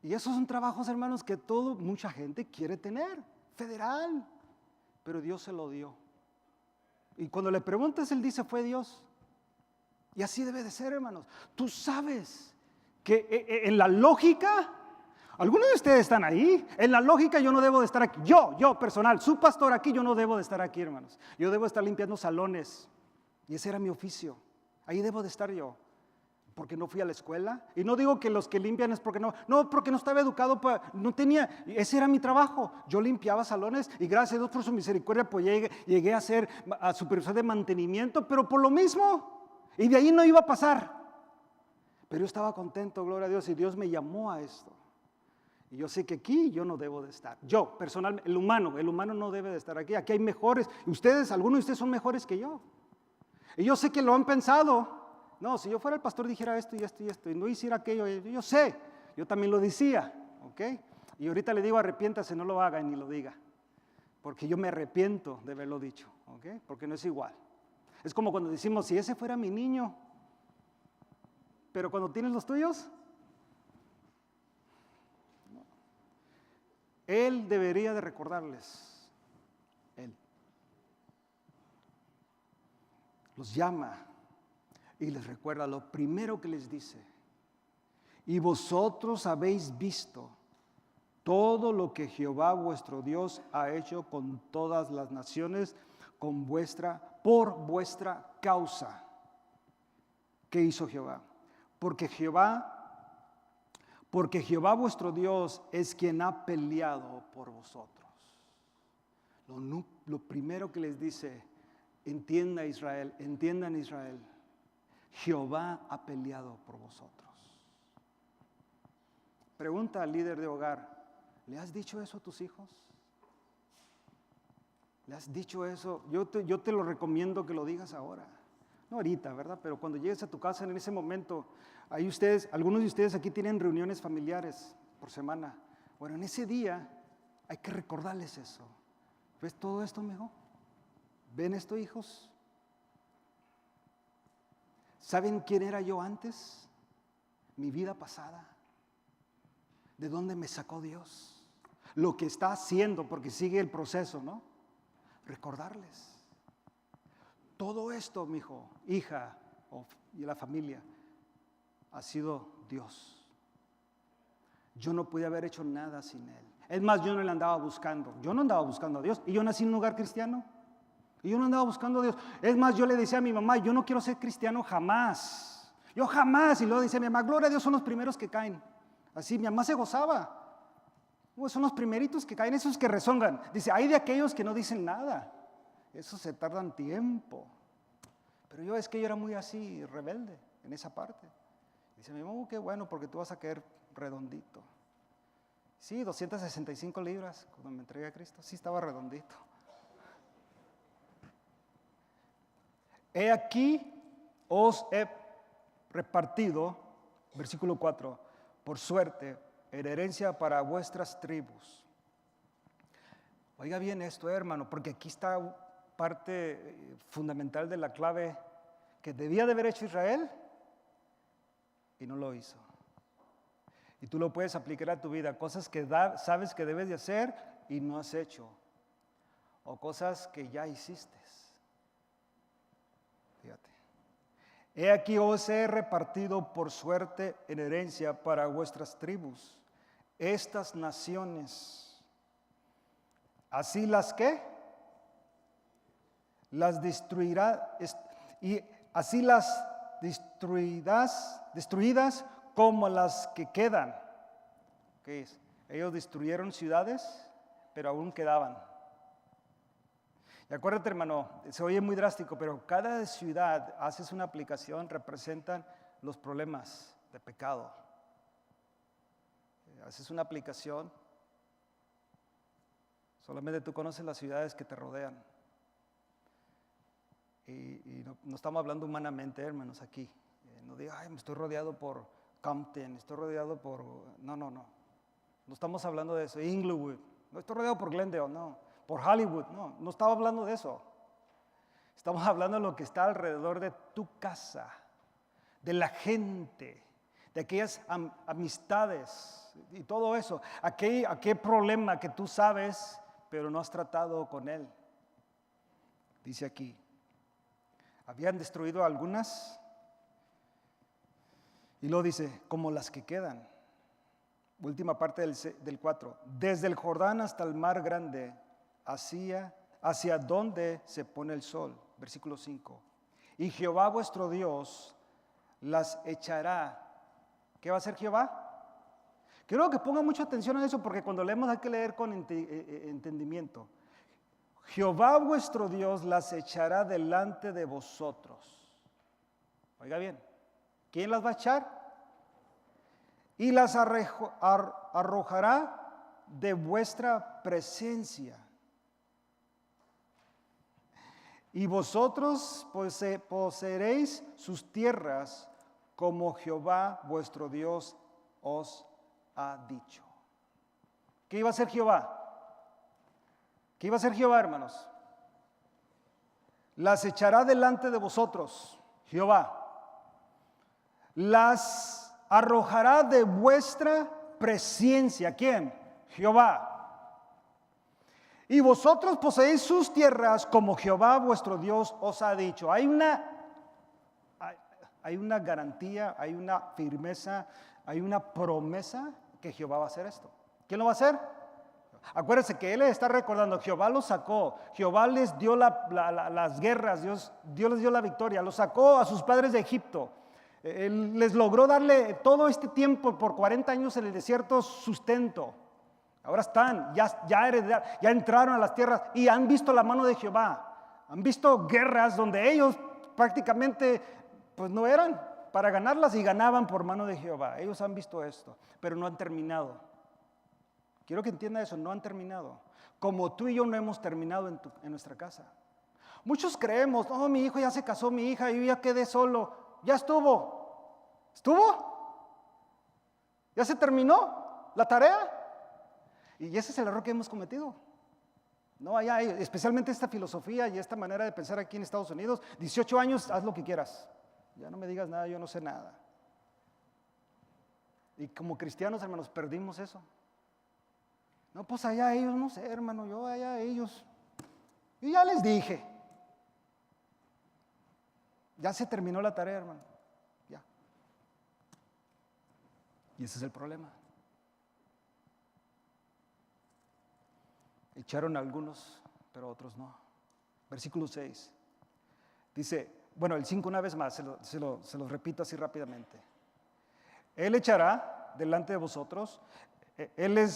Y esos son trabajos, hermanos, que mucha gente quiere tener. Federal. Pero Dios se lo dio. Y cuando le preguntas, él dice, fue Dios. Y así debe de ser, hermanos. Tú sabes que en la lógica, algunos de ustedes están ahí, en la lógica yo no debo de estar aquí, yo personal, su pastor aquí, yo no debo de estar aquí, hermanos. Yo debo estar limpiando salones, y ese era mi oficio, ahí debo de estar yo, porque no fui a la escuela, y no digo que los que limpian es porque porque no estaba educado, ese era mi trabajo, yo limpiaba salones, y gracias a Dios por su misericordia, pues llegué a ser supervisor de mantenimiento, pero por lo mismo, y de ahí no iba a pasar. Pero yo estaba contento, gloria a Dios, y Dios me llamó a esto. Y yo sé que aquí yo no debo de estar. Yo, personalmente, el humano no debe de estar aquí. Aquí hay mejores. Ustedes, algunos de ustedes son mejores que yo. Y yo sé que lo han pensado. No, si yo fuera el pastor dijera esto y esto y esto, y no hiciera aquello, yo sé, yo también lo decía, ¿ok? Y ahorita le digo, arrepiéntase, no lo haga y ni lo diga. Porque yo me arrepiento de haberlo dicho, ¿ok? Porque no es igual. Es como cuando decimos, si ese fuera mi niño, pero cuando tienes los tuyos, no. Él debería de recordarles, él. Los llama y les recuerda lo primero que les dice. Y vosotros habéis visto todo lo que Jehová vuestro Dios ha hecho con todas las naciones, por vuestra causa. ¿Qué hizo Jehová? Porque Jehová vuestro Dios es quien ha peleado por vosotros. Lo primero que les dice, entiendan Israel, Jehová ha peleado por vosotros. Pregunta al líder de hogar, ¿le has dicho eso a tus hijos? ¿Le has dicho eso? Yo te lo recomiendo que lo digas ahora. No ahorita, ¿verdad? Pero cuando llegues a tu casa en ese momento, ahí algunos de ustedes aquí tienen reuniones familiares por semana. Bueno, en ese día hay que recordarles eso. ¿Ves todo esto, mijo? ¿Ven esto, hijos? ¿Saben quién era yo antes? Mi vida pasada. ¿De dónde me sacó Dios? Lo que está haciendo, porque sigue el proceso, ¿no? Recordarles. Todo esto, mi hijo, hija y la familia, ha sido Dios. Yo no podía haber hecho nada sin Él. Es más, yo no le andaba buscando. Yo no andaba buscando a Dios. Y yo nací en un lugar cristiano. Y yo no andaba buscando a Dios. Es más, yo le decía a mi mamá, yo no quiero ser cristiano jamás. Yo jamás. Y luego decía mi mamá, gloria a Dios, son los primeros que caen. Así, mi mamá se gozaba. Son los primeritos que caen, esos que rezongan. Dice, hay de aquellos que no dicen nada. Esos se tardan tiempo. Pero yo era muy así, rebelde en esa parte. Dice mi mamá, qué bueno, porque tú vas a caer redondito. Sí, 265 libras cuando me entregué a Cristo. Sí, estaba redondito. He aquí os he repartido, versículo 4, por suerte, en herencia para vuestras tribus. Oiga bien esto, hermano, porque aquí está parte fundamental de la clave que debía de haber hecho Israel y no lo hizo. Y tú lo puedes aplicar a tu vida, cosas que sabes que debes de hacer y no has hecho, o cosas que ya hiciste. Fíjate. He aquí os he repartido por suerte en herencia para vuestras tribus estas naciones. Así las que las destruirá, y así las destruidas como las que quedan. ¿Qué es? Ellos destruyeron ciudades, pero aún quedaban. Y acuérdate, hermano, se oye muy drástico, pero cada ciudad, haces una aplicación, representan los problemas de pecado. Haces una aplicación, solamente tú conoces las ciudades que te rodean. Y no estamos hablando humanamente, hermanos, aquí. No diga, ay, me estoy rodeado por Compton, estoy rodeado por... No. No estamos hablando de eso. Inglewood, no estoy rodeado por Glendale, no. Por Hollywood, no estaba hablando de eso. Estamos hablando de lo que está alrededor de tu casa, de la gente, de aquellas amistades y todo eso. Aquel problema que tú sabes, pero no has tratado con él. Dice aquí, habían destruido algunas y luego dice, como las que quedan. Última parte del 4. Desde el Jordán hasta el mar grande, hacia donde se pone el sol. Versículo 5. Y Jehová vuestro Dios las echará. ¿Qué va a hacer Jehová? Quiero que pongan mucha atención a eso porque cuando leemos hay que leer con entendimiento. Jehová vuestro Dios las echará delante de vosotros. Oiga bien, ¿quién las va a echar? y las arrojará de vuestra presencia. Y vosotros poseeréis sus tierras como Jehová vuestro Dios os ha dicho. ¿Qué iba a hacer Jehová? ¿Qué iba a hacer Jehová, hermanos? Las echará delante de vosotros, Jehová. Las arrojará de vuestra presencia. ¿Quién? Jehová. Y vosotros poseéis sus tierras como Jehová vuestro Dios os ha dicho. Hay una garantía, hay una firmeza, hay una promesa que Jehová va a hacer esto. ¿Quién lo va a hacer? Acuérdense que Él les está recordando, Jehová los sacó, Jehová les dio las guerras, Dios les dio la victoria, los sacó a sus padres de Egipto. Él les logró darle todo este tiempo, por 40 años en el desierto, sustento. Ahora están, ya entraron a las tierras y han visto la mano de Jehová. Han visto guerras donde ellos prácticamente pues no eran para ganarlas y ganaban por mano de Jehová. Ellos han visto esto, pero no han terminado. Quiero que entienda eso, no han terminado. Como tú y yo no hemos terminado en nuestra casa. Muchos creemos, no, mi hijo ya se casó, mi hija, yo ya quedé solo. Ya estuvo. ¿Estuvo? ¿Ya se terminó la tarea? Y ese es el error que hemos cometido. No, especialmente esta filosofía y esta manera de pensar aquí en Estados Unidos. 18 años, haz lo que quieras. Ya no me digas nada, yo no sé nada. Y como cristianos, hermanos, perdimos eso. No, pues allá ellos, no sé, hermano, yo allá ellos. Y ya les dije. Ya se terminó la tarea, hermano. Ya. Y ese es el problema. Echaron a algunos, pero otros no. Versículo 6. Dice, bueno, el 5 una vez más, se lo repito así rápidamente. Él echará delante de vosotros, Él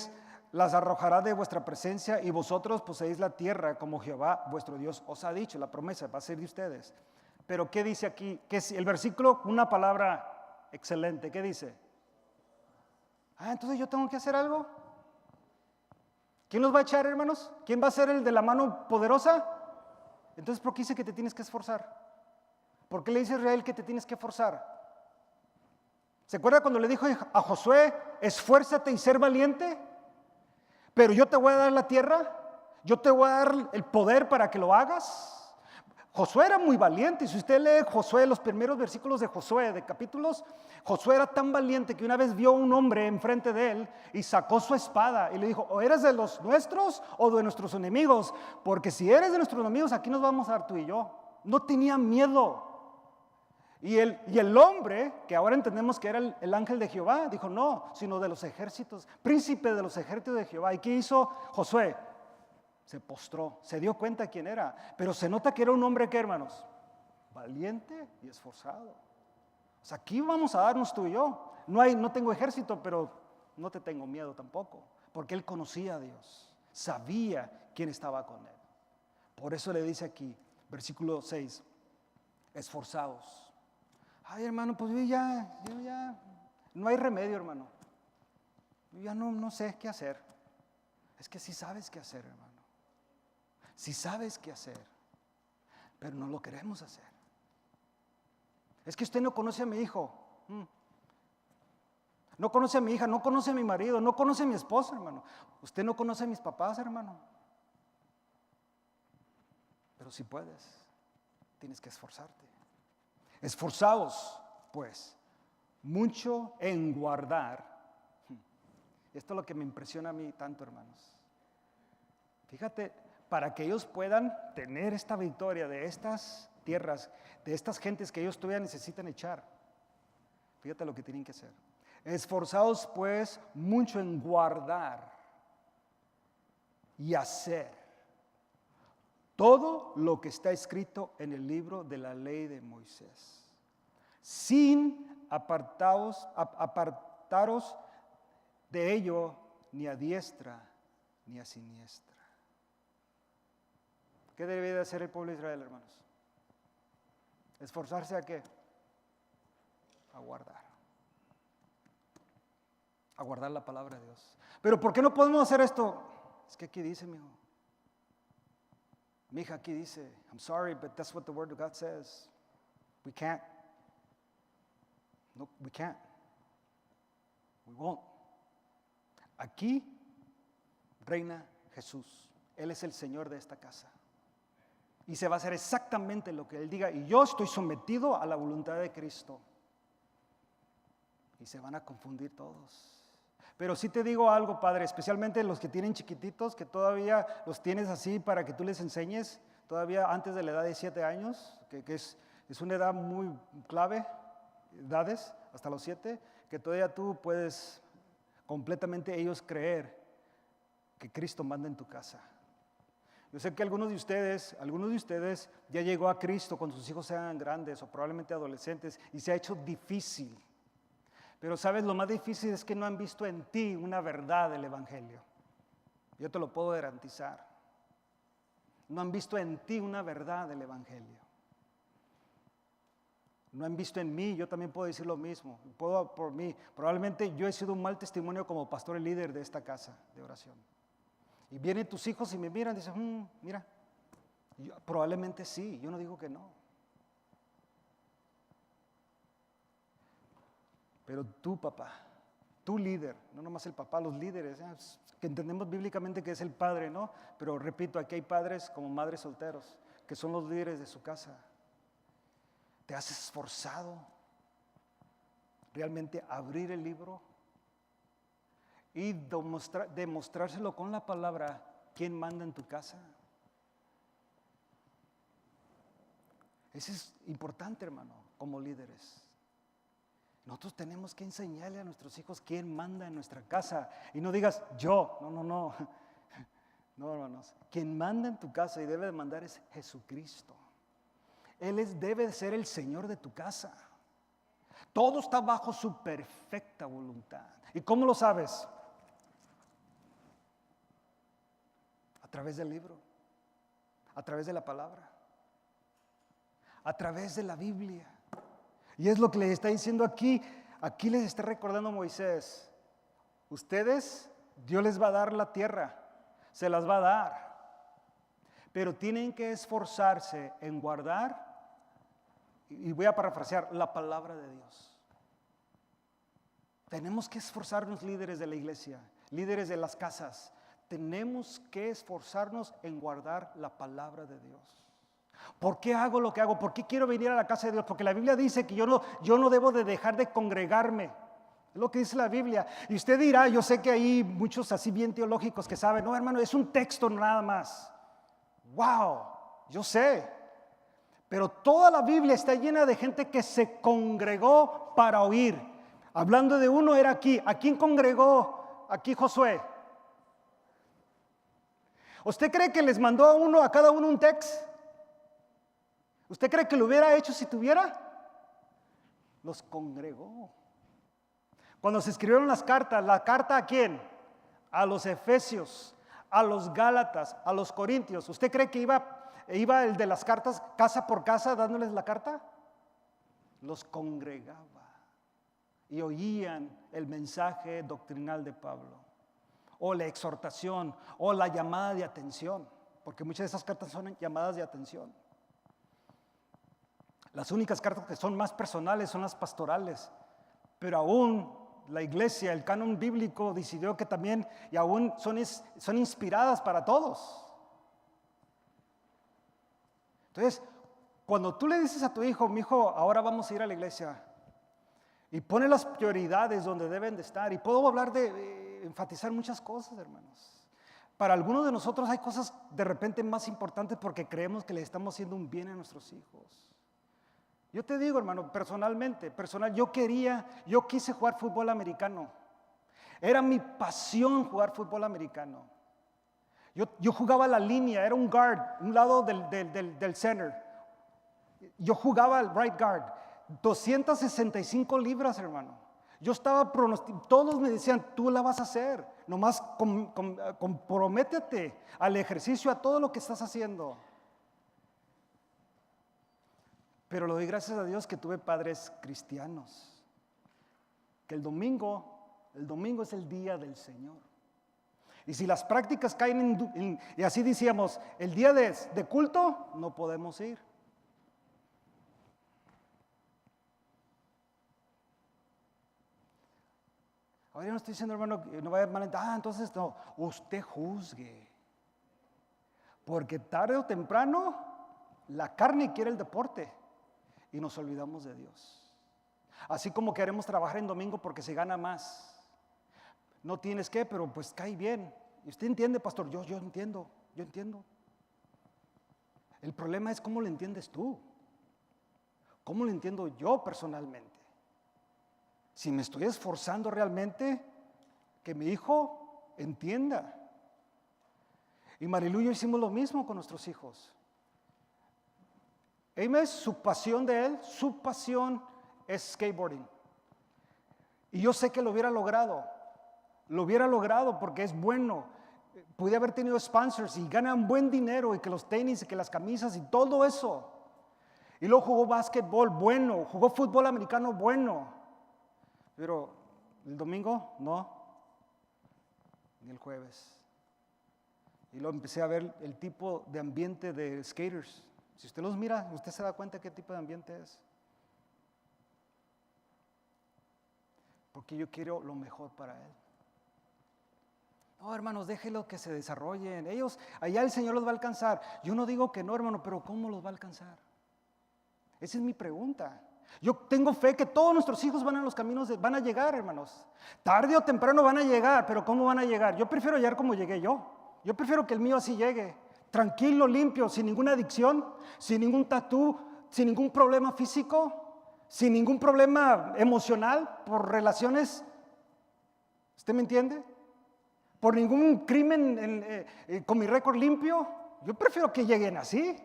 las arrojará de vuestra presencia y vosotros poseéis la tierra como Jehová vuestro Dios os ha dicho. La promesa va a ser de ustedes. Pero ¿qué dice aquí? Que el versículo, una palabra excelente. ¿Qué dice? Entonces yo tengo que hacer algo. ¿Quién los va a echar, hermanos? ¿Quién va a ser el de la mano poderosa? Entonces, ¿por qué dice que te tienes que esforzar? ¿Por qué le dice a Israel que te tienes que esforzar? ¿Se acuerda cuando le dijo a Josué, esfuérzate y ser valiente? Pero yo te voy a dar la tierra, yo te voy a dar el poder para que lo hagas. Josué era muy valiente, y si usted lee Josué, los primeros versículos de Josué, de capítulos, Josué era tan valiente que una vez vio a un hombre enfrente de él y sacó su espada y le dijo, o eres de los nuestros o de nuestros enemigos, porque si eres de nuestros enemigos, aquí nos vamos a dar tú y yo. No tenía miedo. Y el hombre, que ahora entendemos que era el ángel de Jehová, dijo no, sino de los ejércitos, príncipe de los ejércitos de Jehová. ¿Y qué hizo Josué? Se postró, se dio cuenta quién era, pero se nota que era un hombre que, hermanos, valiente y esforzado. O sea, aquí vamos a darnos tú y yo. No tengo ejército, pero no te tengo miedo tampoco, porque él conocía a Dios, sabía quién estaba con él. Por eso le dice aquí, versículo 6, esforzados. Ay, hermano, pues yo ya, no hay remedio, hermano. Yo ya no sé qué hacer. Es que sí sabes qué hacer, hermano. Sí sabes qué hacer, pero no lo queremos hacer. Es que usted no conoce a mi hijo. No conoce a mi hija, no conoce a mi marido, no conoce a mi esposa, hermano. Usted no conoce a mis papás, hermano. Pero si puedes, tienes que esforzarte. Esforzaos, pues, mucho en guardar. Esto es lo que me impresiona a mí tanto, hermanos. Fíjate, para que ellos puedan tener esta victoria de estas tierras, de estas gentes que ellos todavía necesitan echar. Fíjate lo que tienen que hacer. Esforzaos, pues, mucho en guardar y hacer todo lo que está escrito en el libro de la ley de Moisés, sin apartaros de ello ni a diestra ni a siniestra. ¿Qué debe de hacer el pueblo de Israel, hermanos? ¿Esforzarse a qué? A guardar. a guardar la palabra de Dios. Pero ¿por qué no podemos hacer esto? Es que aquí dice, mija, aquí dice, I'm sorry, but that's what the word of God says. We can't. No, we can't. We won't. Aquí reina Jesús. Él es el Señor de esta casa. Y se va a hacer exactamente lo que Él diga. Y yo estoy sometido a la voluntad de Cristo. Y se van a confundir todos. Pero sí te digo algo, Padre, especialmente los que tienen chiquititos, que todavía los tienes así para que tú les enseñes, todavía antes de la edad de 7 años, que es una edad muy clave, edades, hasta los 7, que todavía tú puedes completamente ellos creer que Cristo manda en tu casa. Yo sé que algunos de ustedes ya llegó a Cristo cuando sus hijos sean grandes o probablemente adolescentes y se ha hecho difícil. Pero sabes, lo más difícil es que no han visto en ti una verdad del Evangelio. Yo te lo puedo garantizar. No han visto en ti una verdad del Evangelio. No han visto en mí, yo también puedo decir lo mismo. Puedo por mí. Probablemente yo he sido un mal testimonio como pastor y líder de esta casa de oración. Y vienen tus hijos y me miran y dicen, mira, probablemente sí, yo no digo que no. Pero tú, papá, tú líder, no nomás el papá, los líderes, que entendemos bíblicamente que es el padre, ¿no? Pero repito, aquí hay padres como madres solteros, que son los líderes de su casa. ¿Te has esforzado realmente a abrir el libro y demostrárselo con la palabra quién manda en tu casa? Eso es importante, hermano, como líderes. Nosotros tenemos que enseñarle a nuestros hijos quién manda en nuestra casa. Y no digas yo, no. No, hermanos. Quien manda en tu casa y debe de mandar es Jesucristo. Él debe de ser el Señor de tu casa. Todo está bajo su perfecta voluntad. ¿Y cómo lo sabes? A través del libro, a través de la palabra, a través de la Biblia. Y es lo que les está diciendo aquí. Aquí les está recordando Moisés. Ustedes, Dios les va a dar la tierra. Se las va a dar. Pero tienen que esforzarse en guardar, y voy a parafrasear, la palabra de Dios. Tenemos que esforzarnos, líderes de la iglesia, líderes de las casas. Tenemos que esforzarnos en guardar la palabra de Dios. ¿Por qué hago lo que hago? ¿Por qué quiero venir a la casa de Dios? Porque la Biblia dice que yo no debo de dejar de congregarme. Es lo que dice la Biblia. Y usted dirá, yo sé que hay muchos así bien teológicos que saben, no, hermano, es un texto nada más. Wow, yo sé. Pero toda la Biblia está llena de gente que se congregó para oír. Hablando de uno era aquí. ¿A quién congregó aquí Josué? ¿Usted cree que les mandó a cada uno un texto? ¿Usted cree que lo hubiera hecho si tuviera? Los congregó. Cuando se escribieron las cartas, ¿la carta a quién? A los Efesios, a los Gálatas, a los Corintios. ¿Usted cree que iba el de las cartas casa por casa dándoles la carta? Los congregaba y oían el mensaje doctrinal de Pablo, o la exhortación, o la llamada de atención, porque muchas de esas cartas son llamadas de atención. Las únicas cartas que son más personales son las pastorales, pero aún la iglesia, el canon bíblico decidió que también y aún son inspiradas para todos. Entonces, cuando tú le dices a tu hijo, mi hijo, ahora vamos a ir a la iglesia, y pone las prioridades donde deben de estar, y puedo hablar de enfatizar muchas cosas, hermanos. Para algunos de nosotros hay cosas de repente más importantes porque creemos que le estamos haciendo un bien a nuestros hijos. Yo te digo, hermano, yo quise jugar fútbol americano. Era mi pasión jugar fútbol americano. Yo jugaba la línea, era un guard, un lado del center. Yo jugaba el right guard, 265 libras, hermano. Yo estaba pronosticando, todos me decían, tú la vas a hacer, nomás comprométete al ejercicio, a todo lo que estás haciendo. Pero le doy gracias a Dios que tuve padres cristianos, que el domingo El domingo es el día del Señor. Y si las prácticas caen y así decíamos, el día de culto, no podemos ir. Ahora yo no estoy diciendo, hermano, que no vaya a malentendido. Entonces no, usted juzgue. Porque tarde o temprano, la carne quiere el deporte y nos olvidamos de Dios. Así como queremos trabajar en domingo porque se gana más. No tienes que, pero pues cae bien. Y usted entiende, pastor, yo entiendo. El problema es cómo lo entiendes tú. ¿Cómo lo entiendo yo personalmente? Si me estoy esforzando realmente, que mi hijo entienda. Y Marilu y yo hicimos lo mismo con nuestros hijos. Amos, su pasión de él, su pasión es skateboarding. Y yo sé que lo hubiera logrado porque es bueno. Pude haber tenido sponsors y ganan buen dinero y que los tenis y que las camisas y todo eso. Y luego jugó básquetbol bueno, jugó fútbol americano bueno. Pero el domingo no, ni el jueves. Y luego empecé a ver el tipo de ambiente de skaters. Si usted los mira, usted se da cuenta qué tipo de ambiente es. Porque yo quiero lo mejor para él. No, hermanos, déjenlo que se desarrollen. Ellos, allá el Señor los va a alcanzar. Yo no digo que no, hermano, pero ¿cómo los va a alcanzar? Esa es mi pregunta. Yo tengo fe que todos nuestros hijos van a los caminos, van a llegar, hermanos. Tarde o temprano van a llegar, pero ¿cómo van a llegar? Yo prefiero llegar como llegué yo. Yo prefiero que el mío así llegue. Tranquilo, limpio, sin ninguna adicción, sin ningún tatú, sin ningún problema físico, sin ningún problema emocional por relaciones. ¿Usted me entiende? Por ningún crimen con mi récord limpio. Yo prefiero que lleguen así.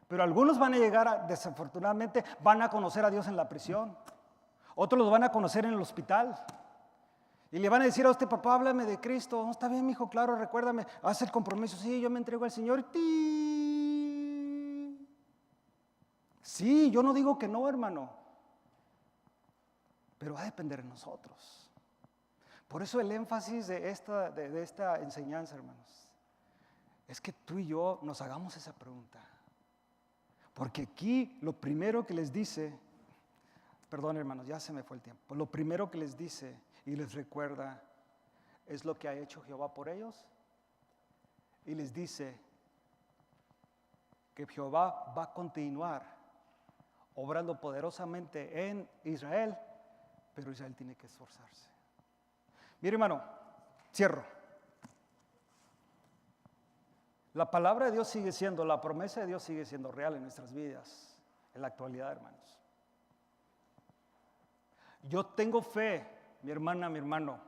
Pero algunos van a llegar, desafortunadamente, van a conocer a Dios en la prisión. Otros los van a conocer en el hospital. Y le van a decir a usted, papá, háblame de Cristo. Oh, está bien, mijo, claro, recuérdame. Haz el compromiso. Sí, yo me entrego al Señor. Sí, yo no digo que no, hermano. Pero va a depender de nosotros. Por eso el énfasis de esta enseñanza, hermanos, es que tú y yo nos hagamos esa pregunta. Porque aquí lo primero que les dice, perdón hermanos, ya se me fue el tiempo. Lo primero que les dice y les recuerda es lo que ha hecho Jehová por ellos. Y les dice que Jehová va a continuar obrando poderosamente en Israel, pero Israel tiene que esforzarse. Mire hermano, cierro. La palabra de Dios sigue siendo, la promesa de Dios sigue siendo real en nuestras vidas, en la actualidad, hermanos. Yo tengo fe, mi hermana, mi hermano,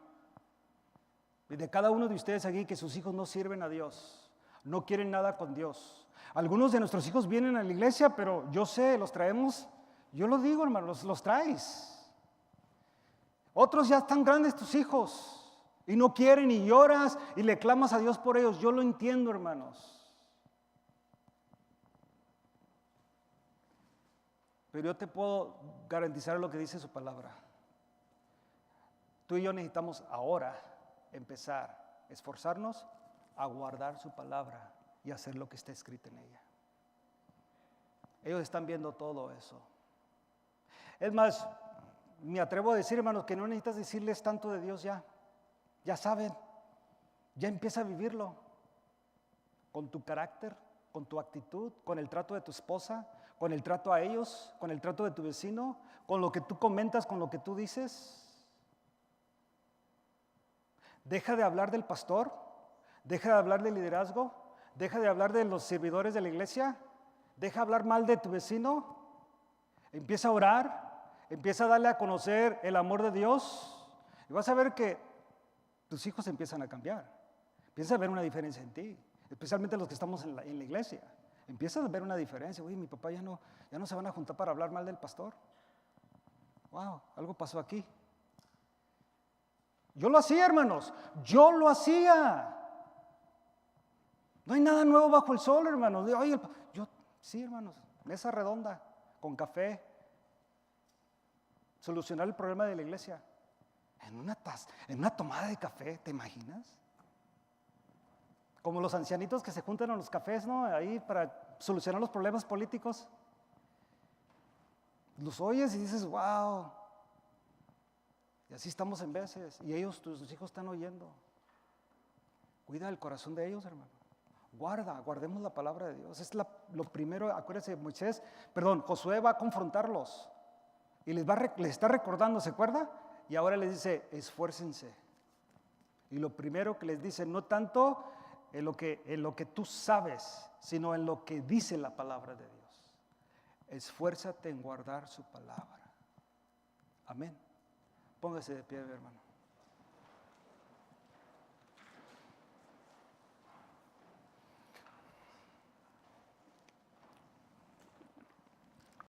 y de cada uno de ustedes aquí, que sus hijos no sirven a Dios, no quieren nada con Dios. Algunos de nuestros hijos vienen a la iglesia, pero yo sé, los traemos, yo lo digo, hermano, los traes. Otros ya están grandes tus hijos. Y no quieren y lloras y le clamas a Dios por ellos. Yo lo entiendo, hermanos. Pero yo te puedo garantizar lo que dice su palabra. Tú y yo necesitamos ahora empezar a esforzarnos a guardar su palabra y hacer lo que está escrito en ella. Ellos están viendo todo eso. Es más, me atrevo a decir, hermanos, que no necesitas decirles tanto de Dios ya. Ya saben, ya empieza a vivirlo con tu carácter, con tu actitud, con el trato de tu esposa, con el trato a ellos, con el trato de tu vecino, con lo que tú comentas, con lo que tú dices. Deja de hablar del pastor, deja de hablar del liderazgo, deja de hablar de los servidores de la iglesia, deja de hablar mal de tu vecino, empieza a orar, empieza a darle a conocer el amor de Dios y vas a ver que tus hijos empiezan a cambiar. Empiezas a ver una diferencia en ti, especialmente los que estamos en la iglesia. Empiezas a ver una diferencia. Oye, mi papá ya no se van a juntar para hablar mal del pastor. Wow, algo pasó aquí. Yo lo hacía, hermanos. Yo lo hacía. No hay nada nuevo bajo el sol, hermanos. Oye, sí, hermanos, mesa redonda, con café. Solucionar el problema de la iglesia. en una tomada de café, ¿te imaginas? Como los ancianitos que se juntan en los cafés, ¿no? Ahí para solucionar los problemas políticos. Los oyes y dices, wow. Y así estamos en veces. Y ellos, tus hijos están oyendo. Cuida el corazón de ellos, hermano. Guardemos la palabra de Dios. Es lo primero, acuérdense, Josué va a confrontarlos. Y les está recordando, ¿se acuerda? Y ahora les dice, esfuércense. Y lo primero que les dice, no tanto en lo que tú sabes, sino en lo que dice la palabra de Dios. Esfuérzate en guardar su palabra. Amén. Póngase de pie, hermano.